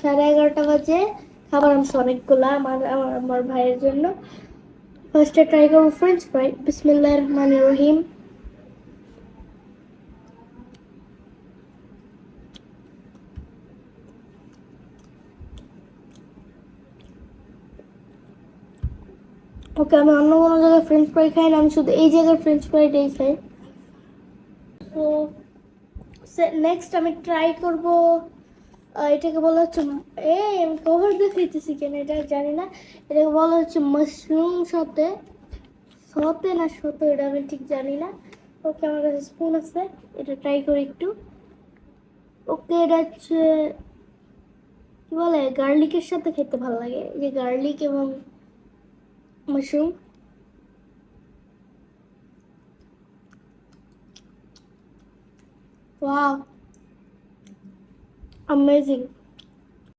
11:30 বাজে। খাবার আনছে অনেকগুলা আমার ভাইয়ের জন্য। ফার্স্টে ট্রাই করবো ফ্রেঞ্চ ফ্রাই। বিসমিল্লাহির রহমানির রহিম। ওকে, আমি অন্য কোনো জায়গায় ফ্রেঞ্চ ফ্রাই খাই না, আমি শুধু এই জায়গার ফ্রেঞ্চ ফ্রাইটাই খাই। তো নেক্সট আমি ট্রাই করবো, এটাকে বলা হচ্ছে আমি কভার দেখাইতেছি কেন এটা জানি না। এটাকে বলা হচ্ছে মাশরুম সতে, সতে না সতে এটা আমি ঠিক জানি না। ওকে, আমার কাছে স্পুন আছে, এটা ট্রাই করি একটু। ওকে, এটা হচ্ছে কি বলে, গার্লিকের সাথে খেতে ভালো লাগে, এই যে গার্লিক এবং মাশরুম। Wow, amazing.